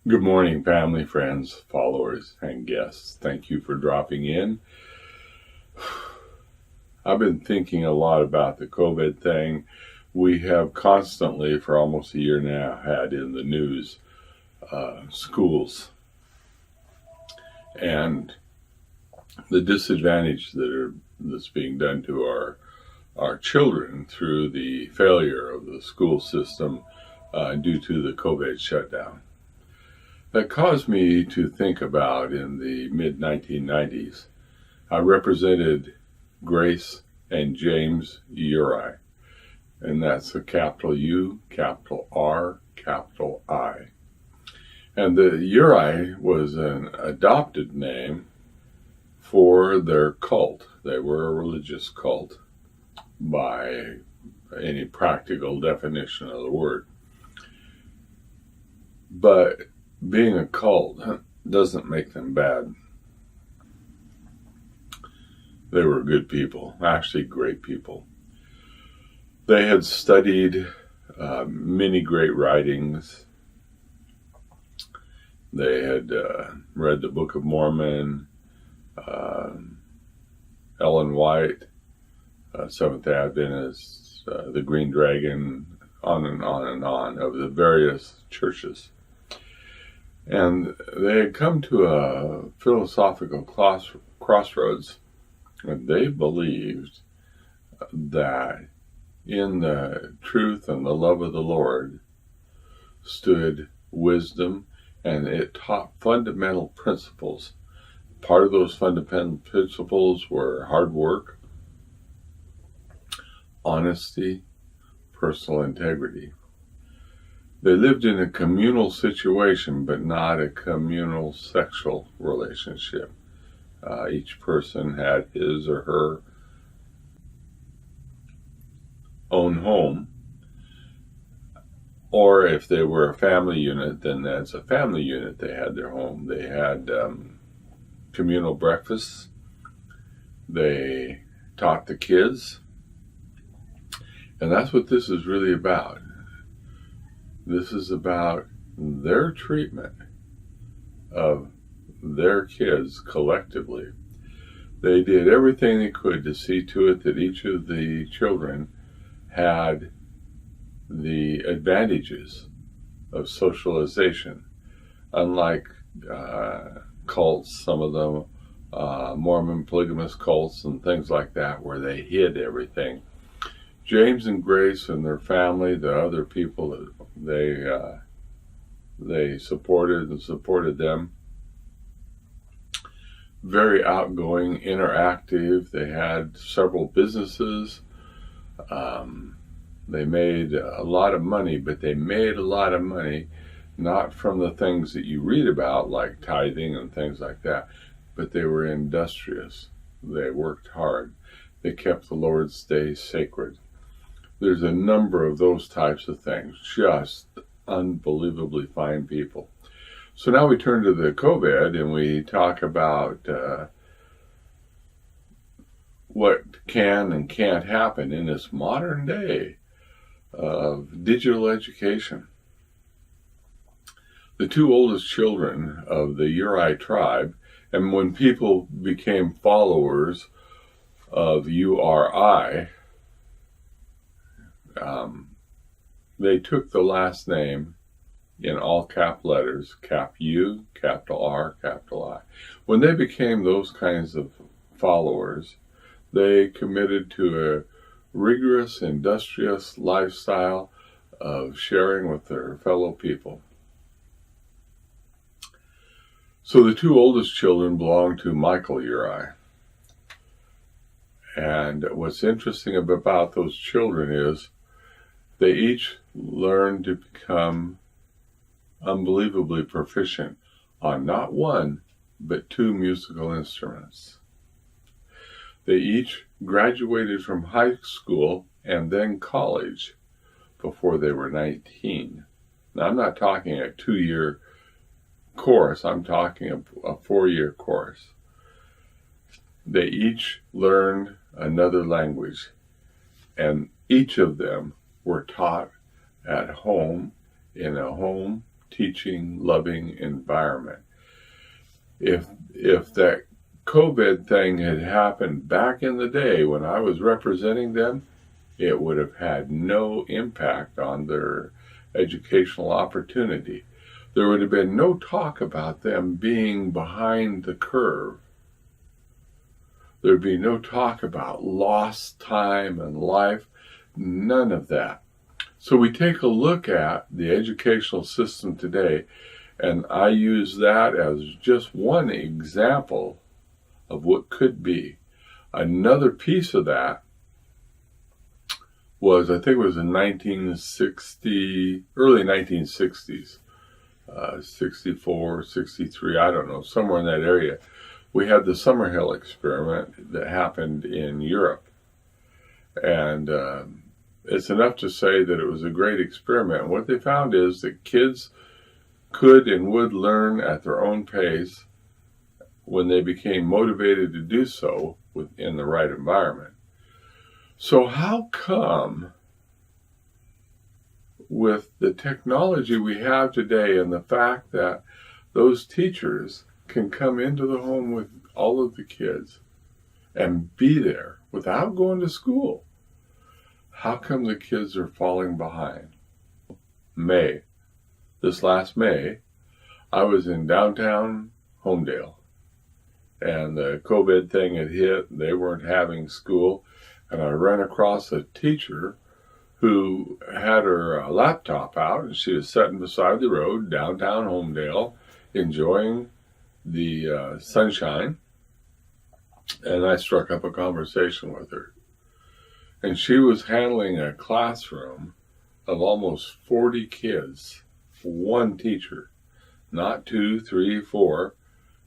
Good morning, family, friends, followers, and guests. Thank you for dropping in. I've been thinking a lot about the COVID thing. We have constantly, for almost a year now, had in the news schools and the disadvantage that's being done to our children through the failure of the school system due to the COVID shutdown. That caused me to think about in the mid-1990s. I represented Grace and James Uri, and that's a capital U, capital R, capital I. And the Uri was an adopted name for their cult. They were a religious cult by any practical definition of the word. But being a cult doesn't make them bad. They were good people, actually great people. They had studied many great writings. They had read the Book of Mormon, Ellen White, Seventh-day Adventists, the Green Dragon, on and on and on, of the various churches. And they had come to a philosophical crossroads, and they believed that in the truth and the love of the Lord stood wisdom, and it taught fundamental principles. Part of those fundamental principles were hard work, honesty, personal integrity. They lived in a communal situation, but not a communal sexual relationship. Each person had his or her own home. Or if they were a family unit, then as a family unit, they had their home. They had communal breakfasts. They taught the kids. And that's what this is really about. This is about their treatment of their kids collectively. They did everything they could to see to it that each of the children had the advantages of socialization. Unlike cults, some of them, Mormon polygamous cults and things like that, where they hid everything. James and Grace and their family, the other people that they supported them, very outgoing, interactive. They had several businesses. They made a lot of money, but they made a lot of money not from the things that you read about, like tithing and things like that, but they were industrious. They worked hard. They kept the Lord's Day sacred. There's a number of those types of things, just unbelievably fine people. So now we turn to the COVID and we talk about what can and can't happen in this modern day of digital education. The two oldest children of the Uri tribe, and when people became followers of URI, they took the last name in all cap letters, cap U, capital R, capital I. When they became those kinds of followers, they committed to a rigorous, industrious lifestyle of sharing with their fellow people. So the two oldest children belonged to Michael Uri. And what's interesting about those children is they each learned to become unbelievably proficient on not one, but two musical instruments. They each graduated from high school and then college before they were 19. Now, I'm not talking a 2-year course. I'm talking a 4-year course. They each learned another language, and each of them were taught at home in a home teaching, loving environment. If that COVID thing had happened back in the day when I was representing them, it would have had no impact on their educational opportunity. There would have been no talk about them being behind the curve. There'd be no talk about lost time and life, none of that. So we take a look at the educational system today, and I use that as just one example of what could be. Another piece of that was, I think it was in early 1960s, 64, 63, I don't know, somewhere in that area. We had the Summerhill experiment that happened in Europe. And it's enough to say that it was a great experiment. And what they found is that kids could and would learn at their own pace when they became motivated to do so within the right environment. So how come, with the technology we have today and the fact that those teachers can come into the home with all of the kids and be there without going to school, how come the kids are falling behind? This last May, I was in downtown Homedale, and the COVID thing had hit. They weren't having school, and I ran across a teacher who had her laptop out, and she was sitting beside the road, downtown Homedale, enjoying the sunshine, and I struck up a conversation with her. And she was handling a classroom of almost 40 kids, one teacher, not 2, 3, 4.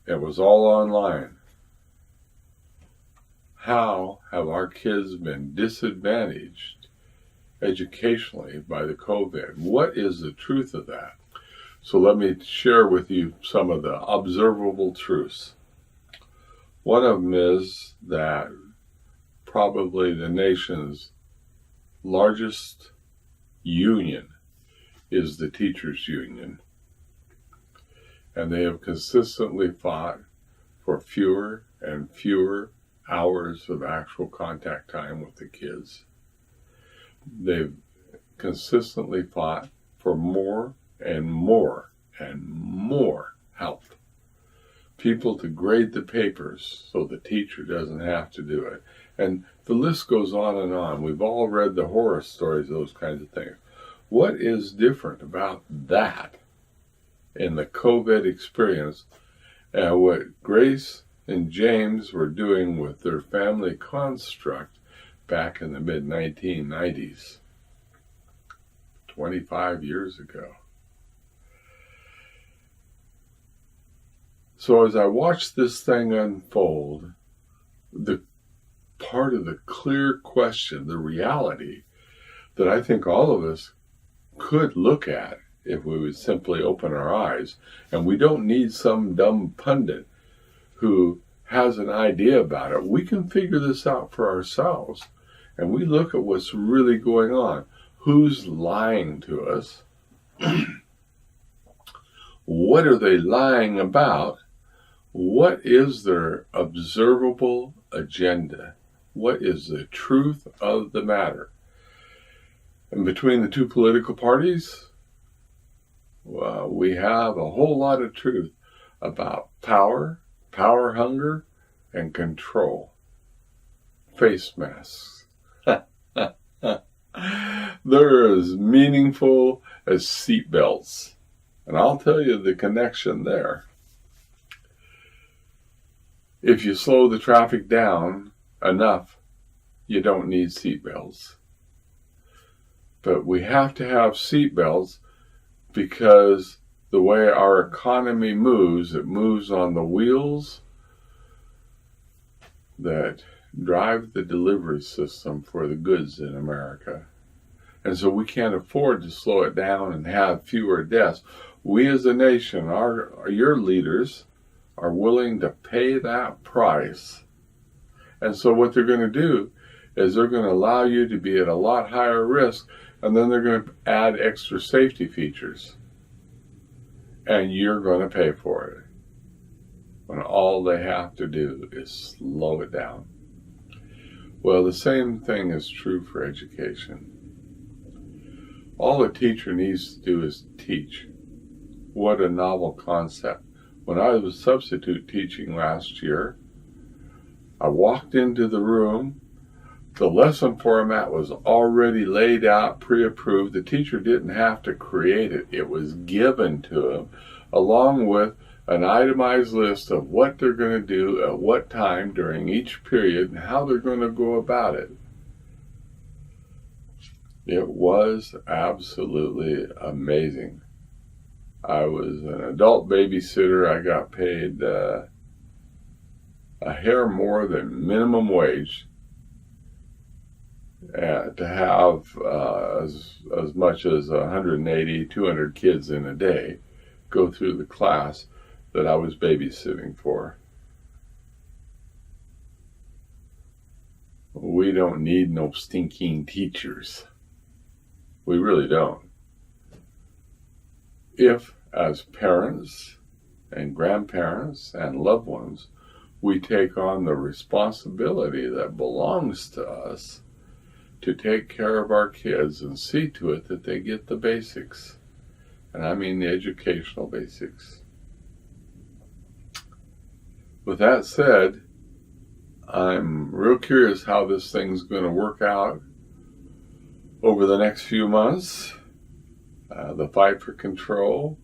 It was all online. How have our kids been disadvantaged educationally by the COVID? What is the truth of that? So let me share with you some of the observable truths. One of them is that probably the nation's largest union is the teachers' union. And they have consistently fought for fewer and fewer hours of actual contact time with the kids. They've consistently fought for more and more and more help. People to grade the papers so the teacher doesn't have to do it. And the list goes on and on. We've all read the horror stories, those kinds of things. What is different about that in the COVID experience and what Grace and James were doing with their family construct back in the mid-1990s, 25 years ago? So as I watched this thing unfold, the part of the clear question, the reality that I think all of us could look at if we would simply open our eyes, and we don't need some dumb pundit who has an idea about it. We can figure this out for ourselves, and we look at what's really going on. Who's lying to us? What are they lying about? What is their observable agenda? What is the truth of the matter? And between the two political parties, we have a whole lot of truth about power, power hunger, and control. Face masks. They're as meaningful as seatbelts. And I'll tell you the connection there. If you slow the traffic down enough, you don't need seatbelts. But we have to have seatbelts because the way our economy moves, it moves on the wheels that drive the delivery system for the goods in America. And so we can't afford to slow it down and have fewer deaths. We as a nation, your leaders, are willing to pay that price. And so what they're going to do is they're going to allow you to be at a lot higher risk, and then they're going to add extra safety features. and you're going to pay for it when all they have to do is slow it down. Well, the same thing is true for education. All a teacher needs to do is teach. What a novel concept. When I was substitute teaching last year, I walked into the room. The lesson format was already laid out, pre-approved. The teacher didn't have to create it. It was given to him, along with an itemized list of what they're going to do at what time during each period and how they're going to go about it. It was absolutely amazing. I was an adult babysitter. I got paid a hair more than minimum wage to have as much as 180, 200 kids in a day go through the class that I was babysitting for. We don't need no stinking teachers. We really don't. If, as parents and grandparents and loved ones, we take on the responsibility that belongs to us to take care of our kids and see to it that they get the basics. And I mean the educational basics. With that said, I'm real curious how this thing's going to work out over the next few months. The fight for control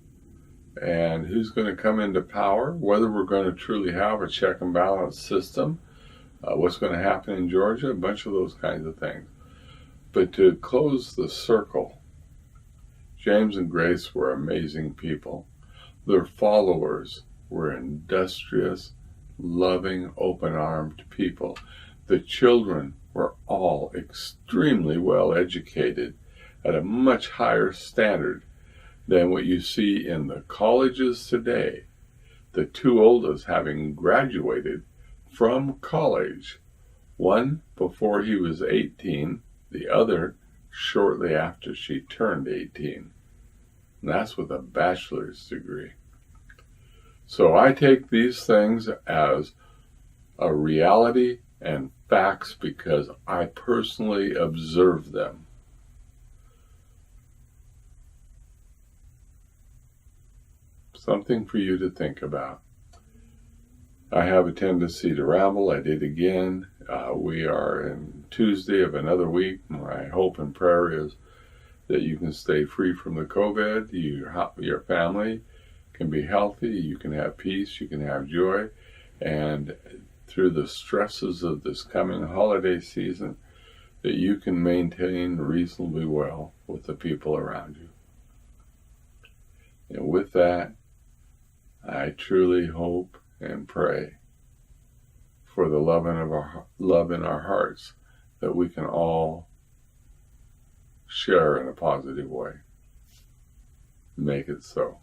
and who's going to come into power, whether we're going to truly have a check and balance system, what's going to happen in Georgia, a bunch of those kinds of things. But to close the circle, James and Grace were amazing people. Their followers were industrious, loving, open-armed people. The children were all extremely well educated at a much higher standard than what you see in the colleges today. The two oldest having graduated from college, one before he was 18, the other shortly after she turned 18. And that's with a bachelor's degree. So I take these things as a reality and facts because I personally observe them. Something for you to think about. I have a tendency to ramble. I did again. We are in Tuesday of another week. My hope and prayer is that you can stay free from the COVID. Your family can be healthy. You can have peace. You can have joy. And through the stresses of this coming holiday season, that you can maintain reasonably well with the people around you. And with that, I truly hope and pray for the love in our hearts that we can all share in a positive way. Make it so.